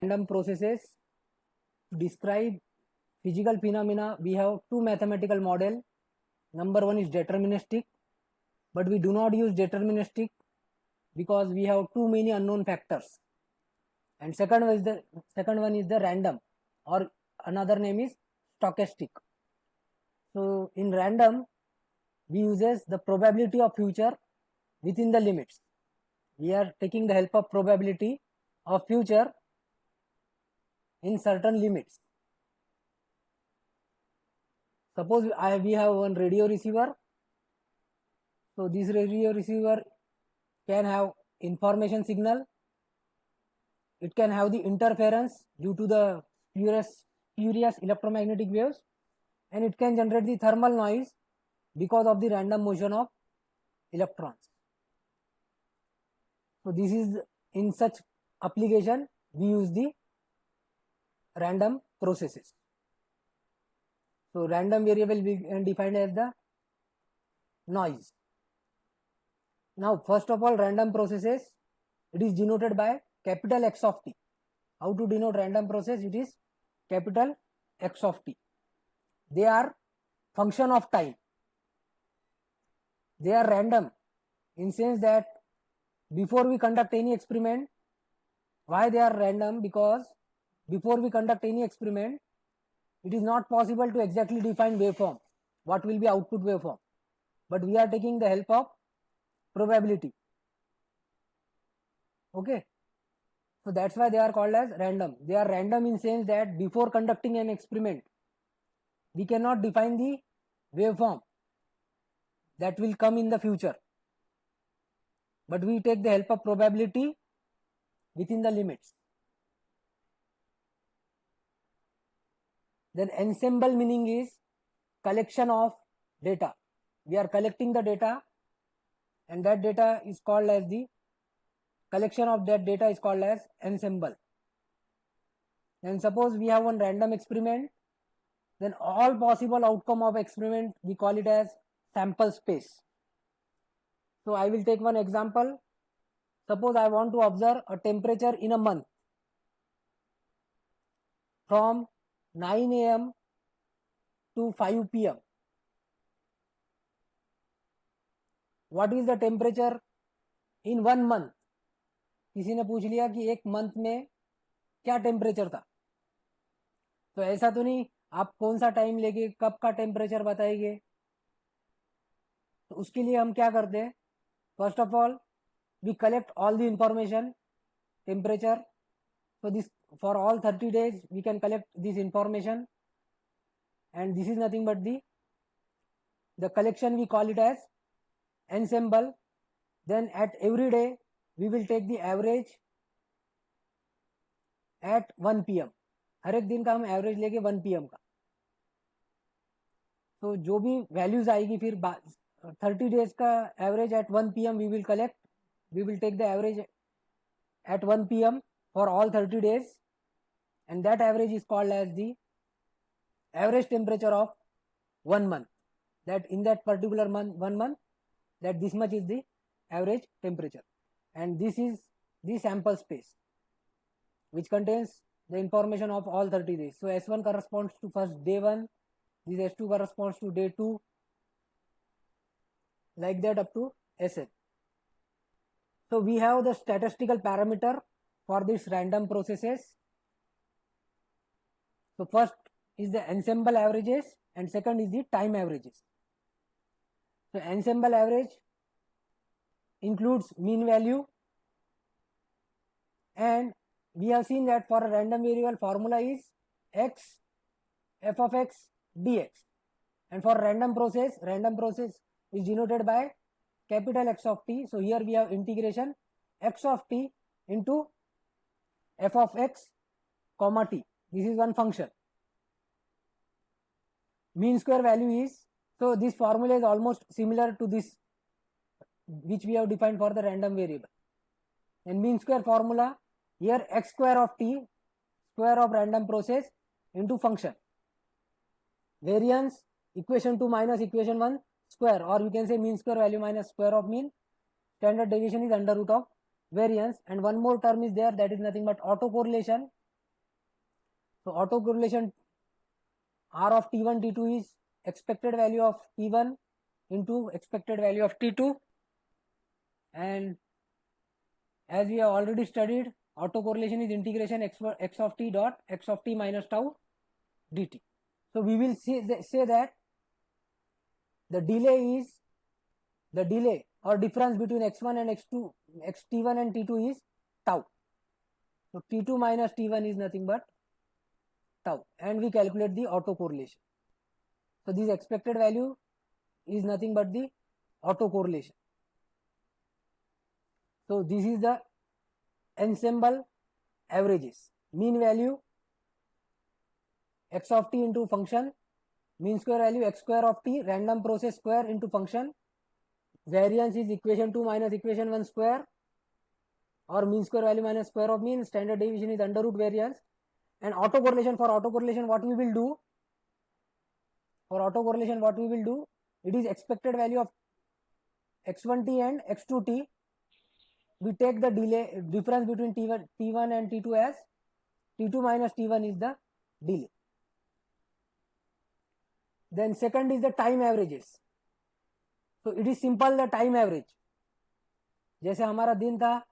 random processes describe physical phenomena. We have two mathematical model. Number one is deterministic, but we do not use deterministic because we have too many unknown factors. And second one is the random, or another name is stochastic. So in random, we uses the probability of future within the limits. We are taking the help of probability of future in certain limits. Suppose we have one radio receiver. So this radio receiver can have information signal. It can have the interference due to the spurious electromagnetic waves, and it can generate the thermal noise because of the random motion of electrons. So this is, in such application we use the random processes. So random variable we can define as the noise. Now first of all, random processes, it is denoted by capital X of t. How to denote random process? It is capital X of t. They are function of time. They are random in sense that before we conduct any experiment, why they are random? Because before we conduct any experiment, it is not possible to exactly define waveform, what will be output waveform, but we are taking the help of probability. Okay, so that's why they are called as random. They are random in sense that before conducting an experiment, we cannot define the waveform that will come in the future, but we take the help of probability within the limits. Then ensemble meaning is collection of data. We are collecting the data, and that data is called as the collection of that data is called as ensemble. And suppose we have one random experiment, then all possible outcome of experiment we call it as sample space. So I will take one example. Suppose I want to observe a temperature in a month from 9 a.m. to 5 p.m. What is the temperature in 1 month? किसी ने पूछ लिया कि एक month में क्या temperature था, तो ऐसा तो नहीं आप कौन सा टाइम लेके कब का टेम्परेचर बताएंगे. तो उसके लिए हम क्या करते हैं, first of all we collect all the information, temperature. So this, for all 30 days we can collect this information, and this is nothing but the collection, we call it as ensemble. Then at every day we will take the average at 1 pm. हर एक दिन का हम average लेके 1 pm का. तो जो भी values आएगी फिर 30 डेज का average eight 1 pm we will collect. We will take the average at 1 pm for all 30 days, and that average is called as the average temperature of 1 month. That in that particular month, 1 month, that this much is the average temperature, and this is the sample space which contains the information of all 30 days. So S1 corresponds to first day 1, this S2 corresponds to day 2, like that up to Sn. So we have the statistical parameter for these random processes. So first is the ensemble averages, and second is the time averages. So ensemble average includes mean value, and we have seen that for a random variable formula is x f of x dx, and for random process is denoted by capital X of t. So here we have integration x of t into f of x comma t. This is one function. Mean square value is, so this formula is almost similar to this which we have defined for the random variable. And mean square formula, here x square of t, square of random process into function. Variance, equation 2 minus equation 1 square, or you can say mean square value minus square of mean. Standard deviation is under root of variance, and one more term is there, that is nothing but autocorrelation. So autocorrelation R of T1 T2 is expected value of T1 into expected value of T2, and as we have already studied, autocorrelation is integration x of t dot x of t minus tau dt. So we will say that the delay or difference between x1 and x2, t1 and t2 is tau. So t2 minus t1 is nothing but tau, and we calculate the autocorrelation. So this expected value is nothing but the autocorrelation. So this is the ensemble averages. Mean value x of t into function, mean square value x square of t, random process square into function. Variance is equation 2 minus equation 1 square, or mean square value minus square of mean. Standard deviation is under root variance. And autocorrelation, for autocorrelation what we will do? For autocorrelation what we will do? It is expected value of x1t and x2t. We take the delay difference between t1 and t2 as t2 minus t1 is the delay. Then second is the time averages. So it is simple, the time average. जैसे हमारा दिन था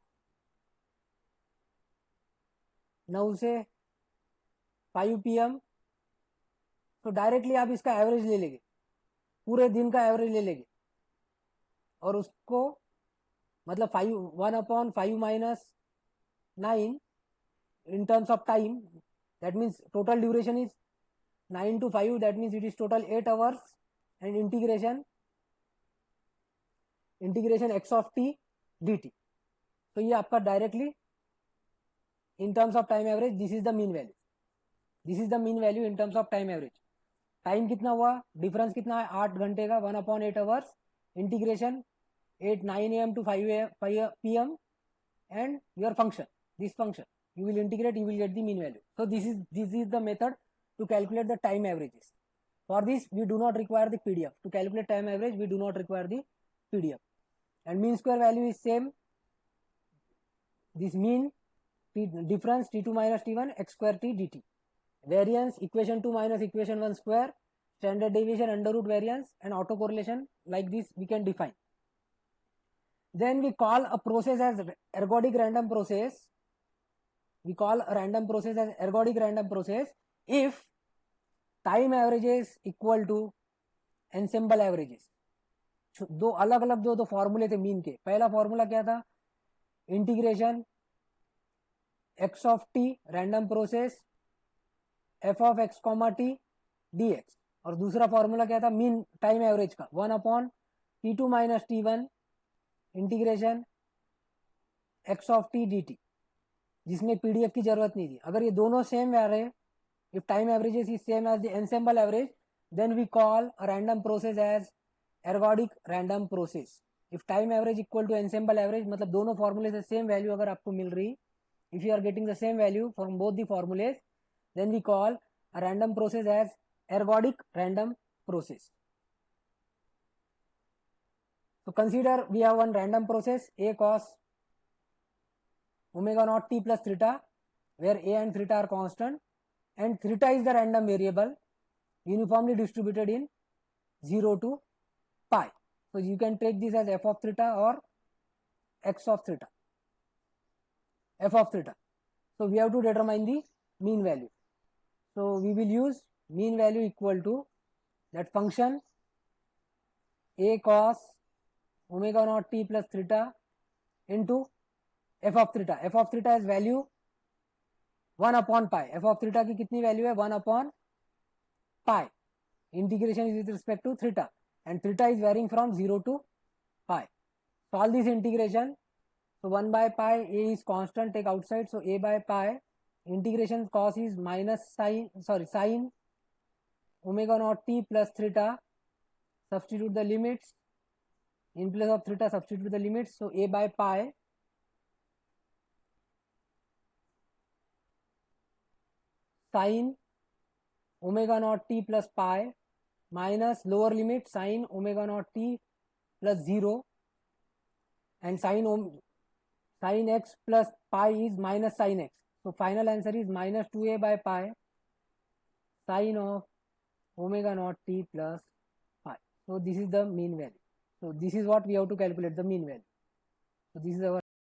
9 से 5 PM, तो directly आप इसका average ले लेंगे, पूरे दिन का एवरेज ले लेंगे, और उसको मतलब 1/5 minus 9 in terms of time, that means total duration is 9 to 5, that means it is total 8 hours, and integration x of t dt. तो ये आपका directly in terms of time average, this is the mean value. This is the mean value in terms of time average. Time कितना हुआ, difference कितना है 8 घंटे का, 1/8 hours, integration 9 AM to 5 PM, and your function, this function you will integrate, you will get the mean value. So this is the method to calculate the time averages. For this we do not require the PDF. To calculate time average we do not require the PDF. And mean square value is same, this mean difference t2 minus t1 x square t dt. Variance equation 2 minus equation 1 square, standard deviation under root variance, and autocorrelation like this we can define. Then we call a process as ergodic random process. We call a random process as ergodic random process if time averages equal to ensemble averages. दो अलग अलग दो फॉर्मूले थे mean के. पहला formula क्या था, integration x of t random process f of x comma t dx, और दूसरा फॉर्मूला क्या था मीन टाइम एवरेज का 1/t2 minus t1 integration x of t dt, जिसमें PDF की जरूरत नहीं थी. अगर ये दोनों सेम आ रहे, if time averages is same as the ensemble average, then we call a random process as ergodic random process. If time average equal to ensemble average, मतलब दोनों फॉर्मूले से सेम वैल्यू अगर आपको मिल रही, if you are getting the same value from both the formulas, then we call a random process as ergodic random process. So consider we have one random process A cos omega naught t plus theta, where A and theta are constant, and theta is the random variable uniformly distributed in 0 to pi. So you can take this as f of theta or x of theta, f of theta. So we have to determine the mean value. So we will use mean value equal to that function A cos omega naught t plus theta into f of theta. f of theta is value 1/pi. f of theta की कितनी value है 1/pi. Integration is with respect to theta, and theta is varying from 0 to pi. Solve this integration. So 1/pi, A is constant, take outside, so A by pi, integration cos is minus sin omega naught t plus theta, substitute the limits, in place of theta substitute the limits, so A by pi sin omega naught t plus pi minus lower limit sin omega naught t plus 0, and sin x plus pi is minus sin x. So final answer is minus 2A by pi sine of omega naught t plus phi. So this is the mean value. So this is what we have to calculate, the mean value. So this is our